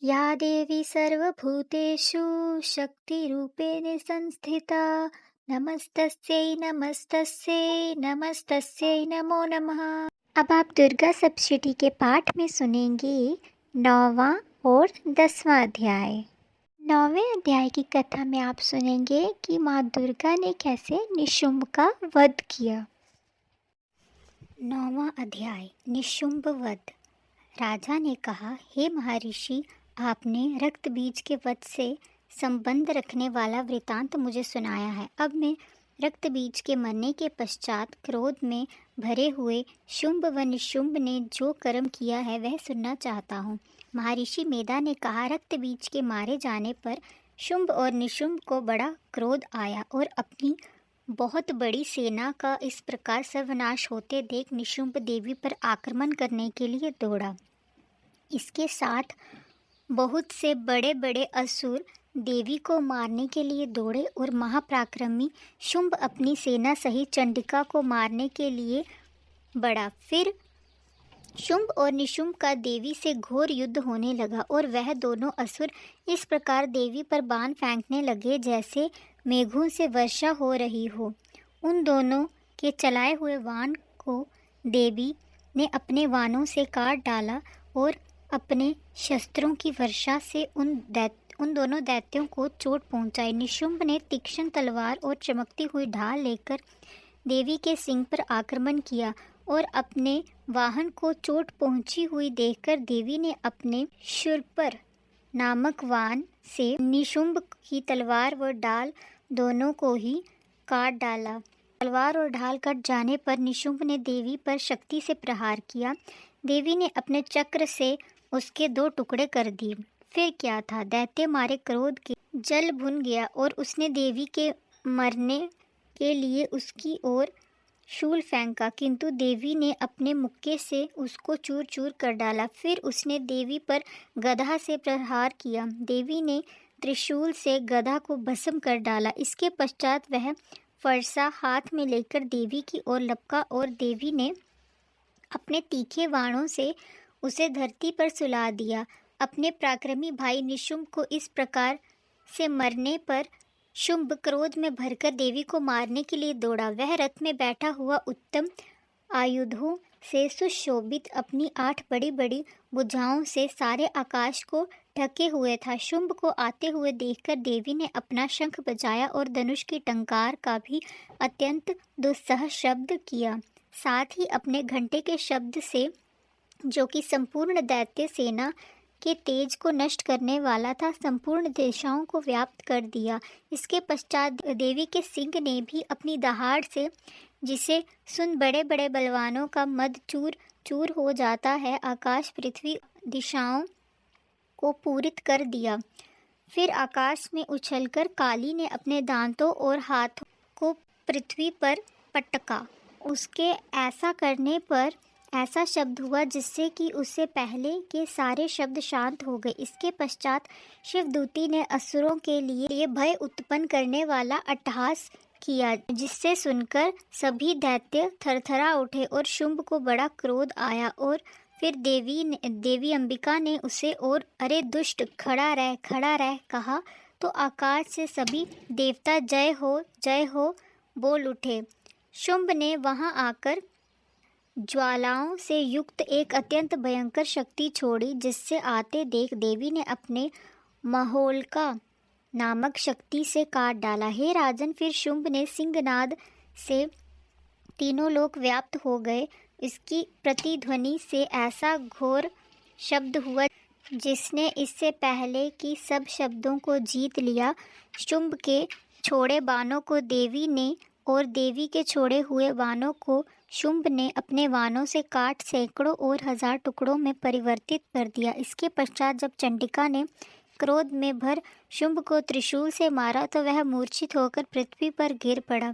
या देवी सर्वभूतेषु शक्तिरूपेण संस्थिता नमस्तस्यै नमस्तस्यै नमस्तस्यै नमो नमः। अब आप दुर्गा सप्तशती के पाठ में सुनेंगे 9वां और 10वां अध्याय। 9वें अध्याय की कथा में आप सुनेंगे कि माँ दुर्गा ने कैसे निशुंभ का वध किया। 9वां अध्याय निशुंभ वध। राजा ने कहा, हे महर्षि, आपने रक्त बीज के वध से संबंध रखने वाला वृतांत मुझे सुनाया है। अब मैं रक्त बीज के मरने के पश्चात क्रोध में भरे हुए शुंभ व निशुंभ ने जो कर्म किया है वह सुनना चाहता हूँ। महर्षि मेधा ने कहा, रक्त बीज के मारे जाने पर शुंभ और निशुंभ को बड़ा क्रोध आया और अपनी बहुत बड़ी सेना का इस प्रकार सर्वनाश होते देख निशुंभ देवी पर आक्रमण करने के लिए दौड़ा। इसके साथ बहुत से बड़े बड़े असुर देवी को मारने के लिए दौड़े और महापराक्रमी शुंभ अपनी सेना सहित चंडिका को मारने के लिए बढ़ा। फिर शुंभ और निशुंभ का देवी से घोर युद्ध होने लगा और वह दोनों असुर इस प्रकार देवी पर बाण फेंकने लगे जैसे मेघों से वर्षा हो रही हो। उन दोनों के चलाए हुए बाण को देवी ने अपने बाणों से काट डाला और अपने शस्त्रों की वर्षा से उन दोनों दैत्यों को चोट पहुंचाई। निशुंभ ने तीक्ष्ण तलवार और चमकती हुई ढाल लेकर देवी के सिंह पर आक्रमण किया और अपने वाहन को चोट पहुंची हुई देखकर देवी ने अपने शूर्पर नामक वाहन से निशुंभ की तलवार व ढाल दोनों को ही काट डाला। तलवार और ढाल कट जाने पर निशुंभ ने देवी पर शक्ति से प्रहार किया। देवी ने अपने चक्र से उसके 2 टुकड़े कर दिए। फिर क्या था, दैत्य मारे क्रोध के जल भुन गया और उसने देवी के मरने के लिए उसकी ओर शूल फेंका, किंतु देवी ने अपने मुक्के से उसको चूर चूर कर डाला। फिर उसने देवी पर गदा से प्रहार किया। देवी ने त्रिशूल से गदा को भस्म कर डाला। इसके पश्चात वह फरसा हाथ में लेकर देवी की ओर लपका और देवी ने अपने तीखे बाणों से उसे धरती पर सुला दिया। अपने पराक्रमी भाई निशुंभ को इस प्रकार से मरने पर शुंभ क्रोध में भरकर देवी को मारने के लिए दौड़ा। वह रथ में बैठा हुआ उत्तम आयुधों से सुशोभित अपनी 8 बड़ी बड़ी भुजाओं से सारे आकाश को ढके हुए था। शुंभ को आते हुए देखकर देवी ने अपना शंख बजाया और धनुष की टंकार का भी अत्यंत दुस्सह शब्द किया। साथ ही अपने घंटे के शब्द से, जो कि संपूर्ण दैत्य सेना के तेज को नष्ट करने वाला था, संपूर्ण दिशाओं को व्याप्त कर दिया। इसके पश्चात देवी के सिंह ने भी अपनी दहाड़ से, जिसे सुन बड़े बड़े बलवानों का मद चूर चूर हो जाता है, आकाश पृथ्वी दिशाओं को पूरित कर दिया। फिर आकाश में उछलकर काली ने अपने दांतों और हाथों को पृथ्वी पर पटका। उसके ऐसा करने पर ऐसा शब्द हुआ जिससे कि उससे पहले के सारे शब्द शांत हो गए। इसके पश्चात शिवदूती ने असुरों के लिए भय उत्पन्न करने वाला अट्टहास किया, जिससे सुनकर सभी दैत्य थरथरा उठे और शुंभ को बड़ा क्रोध आया। और फिर देवी अंबिका ने उसे और अरे दुष्ट, खड़ा रह कहा तो आकाश से सभी देवता जय हो बोल उठे। शुंभ ने वहां आकर ज्वालाओं से युक्त एक अत्यंत भयंकर शक्ति छोड़ी, जिससे आते देख देवी ने अपने महोल्का नामक शक्ति से काट डाला। हे राजन, फिर शुंभ ने सिंहनाद से तीनों लोक व्याप्त हो गए। इसकी प्रतिध्वनि से ऐसा घोर शब्द हुआ जिसने इससे पहले कि सब शब्दों को जीत लिया। शुंभ के छोड़े बाणों को देवी ने और देवी के छोड़े हुए बाणों को शुंभ ने अपने बाणों से काट सैकड़ों और 1000 टुकड़ों में परिवर्तित कर दिया। इसके पश्चात जब चंडिका ने क्रोध में भर शुंभ को त्रिशूल से मारा तो वह मूर्छित होकर पृथ्वी पर गिर पड़ा।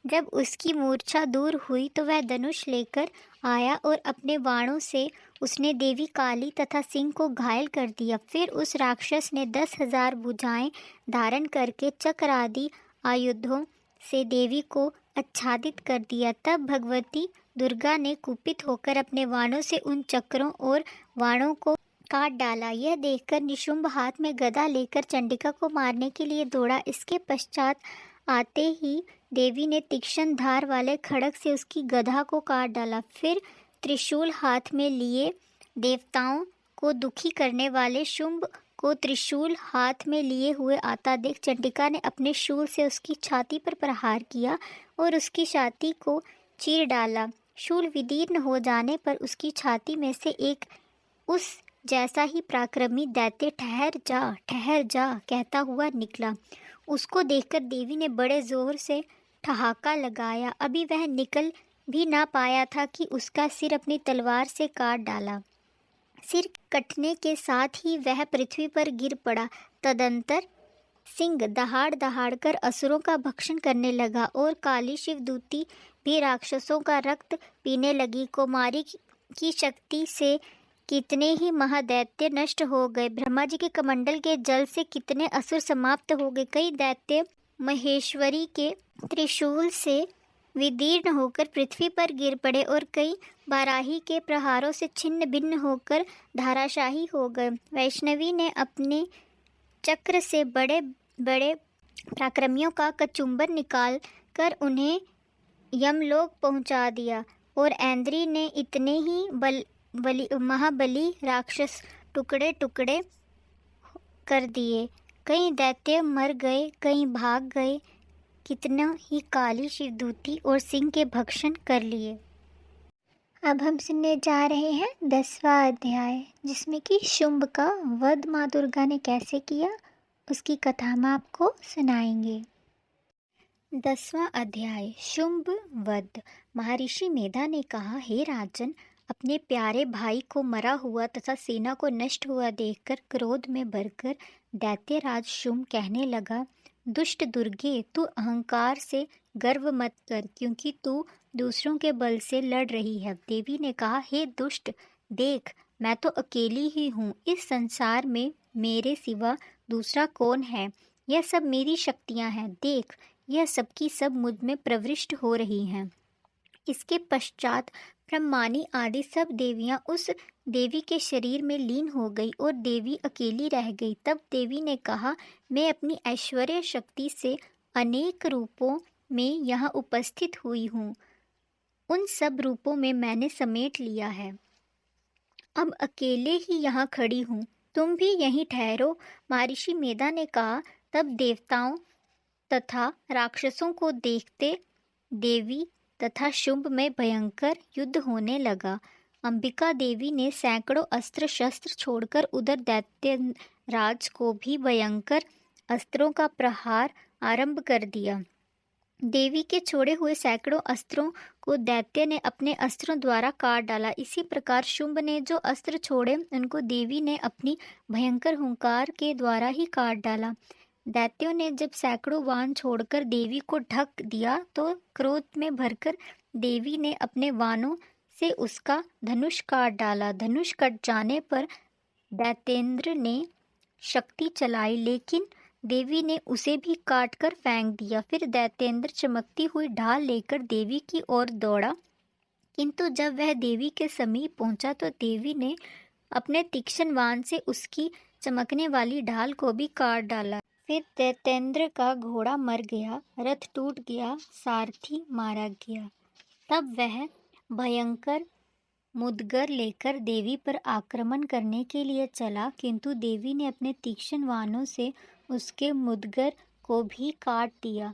जब उसकी मूर्छा दूर हुई तो वह धनुष लेकर आया और अपने बाणों से उसने देवी काली तथा सिंह को घायल कर दिया। फिर उस राक्षस ने 10,000 भुजाएं धारण करके चक्र आदि आयुधों से देवी को आच्छादित कर दिया। तब भगवती दुर्गा ने कुपित होकर अपने बाणों से उन चक्रों और बाणों को काट डाला। यह देखकर निशुंभ हाथ में गदा लेकर चंडिका को मारने के लिए दौड़ा। इसके पश्चात आते ही देवी ने तीक्ष्ण धार वाले खड्ग से उसकी गदा को काट डाला। फिर त्रिशूल हाथ में लिए देवताओं को दुखी करने वाले शुंभ को त्रिशूल हाथ में लिए हुए आता देख चंडिका ने अपने शूल से उसकी छाती पर प्रहार किया और उसकी छाती को चीर डाला। शूल विदीर्ण हो जाने पर उसकी छाती में से एक उस जैसा ही पराक्रमी दैत्य ठहर जा कहता हुआ निकला। उसको देखकर देवी ने बड़े जोर से ठहाका लगाया। अभी वह निकल भी ना पाया था कि उसका सिर अपनी तलवार से काट डाला। सिर कटने के साथ ही वह पृथ्वी पर गिर पड़ा। तदंतर सिंह दहाड़ दहाड़ कर असुरों का भक्षण करने लगा और काली शिवदूती भी राक्षसों का रक्त पीने लगी। कुमारी की शक्ति से कितने ही महादैत्य नष्ट हो गए। ब्रह्मा जी के कमंडल के जल से कितने असुर समाप्त हो गए। कई दैत्य महेश्वरी के त्रिशूल से विदीर्ण होकर पृथ्वी पर गिर पड़े और कई बाराही के प्रहारों से छिन्न भिन्न होकर धाराशाही हो गए। वैष्णवी ने अपने चक्र से बड़े बड़े पराक्रमियों का कचुंबर निकाल कर उन्हें यमलोक पहुंचा दिया और ऐन्द्री ने इतने ही महाबली राक्षस टुकड़े टुकड़े कर दिए। कई दैत्य मर गए, कई भाग गए, कितना ही काली शिवदूती और सिंह के भक्षण कर लिए। अब हम सुनने जा रहे हैं 10वां अध्याय, जिसमें कि शुंभ का वध माँ दुर्गा ने कैसे किया, उसकी कथा हम आपको सुनाएंगे। 10वां अध्याय, शुंभ वध। महर्षि मेधा ने कहा, हे राजन, अपने प्यारे भाई को मरा हुआ तथा सेना को नष्ट हुआ देखकर क्रोध में भरकर दैत्यराज शुंभ कहने लगा, दुष्ट दुर्गे, तू अहंकार से गर्व मत कर, क्योंकि तू दूसरों के बल से लड़ रही है। देवी ने कहा, हे दुष्ट, देख, मैं तो अकेली ही हूँ। इस संसार में मेरे सिवा दूसरा कौन है? यह सब मेरी शक्तियाँ हैं। देख, यह सब की सब मुझ में प्रविष्ट हो रही हैं। इसके पश्चात ब्रह्मानी आदि सब देवियां उस देवी के शरीर में लीन हो गई और देवी अकेली रह गई। तब देवी ने कहा, मैं अपनी ऐश्वर्य शक्ति से अनेक रूपों में यहाँ उपस्थित हुई हूँ। उन सब रूपों में मैंने समेट लिया है। अब अकेले ही यहाँ खड़ी हूँ, तुम भी यहीं ठहरो। महर्षि मेधा ने कहा। तब देवताओं तथा राक्षसों को देखते देवी तथा शुंभ में भयंकर युद्ध होने लगा। अंबिका देवी ने सैकड़ों अस्त्र शस्त्र छोड़कर उधर दैत्यराज को भी भयंकर अस्त्रों का प्रहार आरंभ कर दिया। देवी के छोड़े हुए सैकड़ों अस्त्रों को दैत्य ने अपने अस्त्रों द्वारा काट डाला। इसी प्रकार शुंभ ने जो अस्त्र छोड़े उनको देवी ने अपनी भयंकर हुंकार के द्वारा ही काट डाला। दैत्यों ने जब सैकड़ों बाण छोड़कर देवी को ढक दिया तो क्रोध में भरकर देवी ने अपने बाणों से उसका धनुष काट डाला। धनुष कट जाने पर दैत्येंद्र ने शक्ति चलाई, लेकिन देवी ने उसे भी काटकर फेंक दिया। फिर दैत्येंद्र चमकती हुई ढाल लेकर देवी की ओर दौड़ा, किंतु जब वह देवी के समीप पहुंचा तो देवी ने अपने तीक्ष्ण बाण से उसकी चमकने वाली ढाल को भी काट डाला। फिर दैत्येंद्र का घोड़ा मर गया, रथ टूट गया, सारथी मारा गया। तब वह भयंकर मुदगर लेकर देवी पर आक्रमण करने के लिए चला, किंतु देवी ने अपने तीक्ष्ण बाणों से उसके मुदगर को भी काट दिया।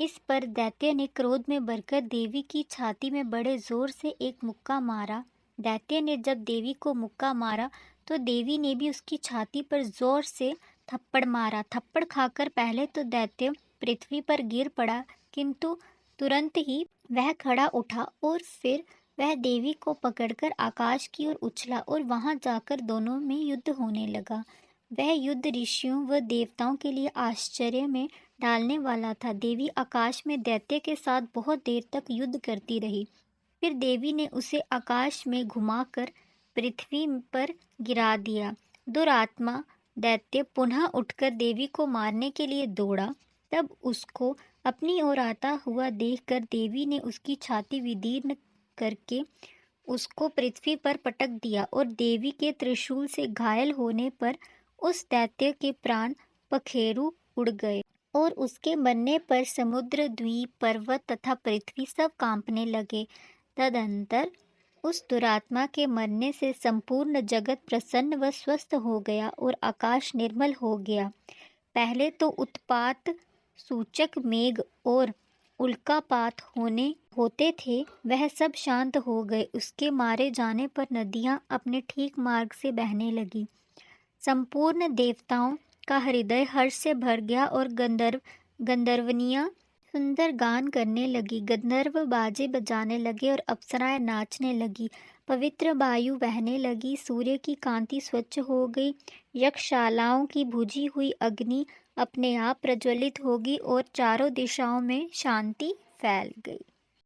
इस पर दैत्य ने क्रोध में भरकर देवी की छाती में बड़े जोर से एक मुक्का मारा। दैत्य ने जब देवी को मुक्का मारा तो देवी ने भी उसकी छाती पर जोर से थप्पड़ मारा। थप्पड़ खाकर पहले तो दैत्य पृथ्वी पर गिर पड़ा, किंतु तुरंत ही वह खड़ा उठा और फिर वह देवी को पकड़कर आकाश की ओर उछला और वहां जाकर दोनों में युद्ध होने लगा। वह युद्ध ऋषियों व देवताओं के लिए आश्चर्य में डालने वाला था। देवी आकाश में दैत्य के साथ बहुत देर तक युद्ध करती रही। फिर देवी ने उसे आकाश में घुमाकर पृथ्वी पर गिरा दिया। दुरात्मा दैत्य पुनः उठकर देवी को मारने के लिए दौड़ा। तब उसको अपनी ओर आता हुआ देखकर देवी ने उसकी छाती विदीर्ण करके उसको पृथ्वी पर पटक दिया और देवी के त्रिशूल से घायल होने पर उस दैत्य के प्राण पखेरु उड़ गए और उसके मरने पर समुद्र, द्वीप, पर्वत तथा पृथ्वी सब कांपने लगे। तदंतर उस दुरात्मा के मरने से संपूर्ण जगत प्रसन्न व स्वस्थ हो गया और आकाश निर्मल हो गया। पहले तो उत्पात सूचक मेघ और उल्कापात होते थे, वह सब शांत हो गए। उसके मारे जाने पर नदियां अपने ठीक मार्ग से बहने लगी। संपूर्ण देवताओं का हृदय हर्ष से भर गया और गंधर्वनियां सुंदर गान करने लगी। गंधर्व बाजे बजाने लगे और अप्सराएं नाचने लगी। पवित्र वायु बहने लगी, सूर्य की कांति स्वच्छ हो गई, यक्षशालाओं की बुझी हुई अग्नि अपने आप प्रज्वलित होगी और चारों दिशाओं में शांति फैल गई।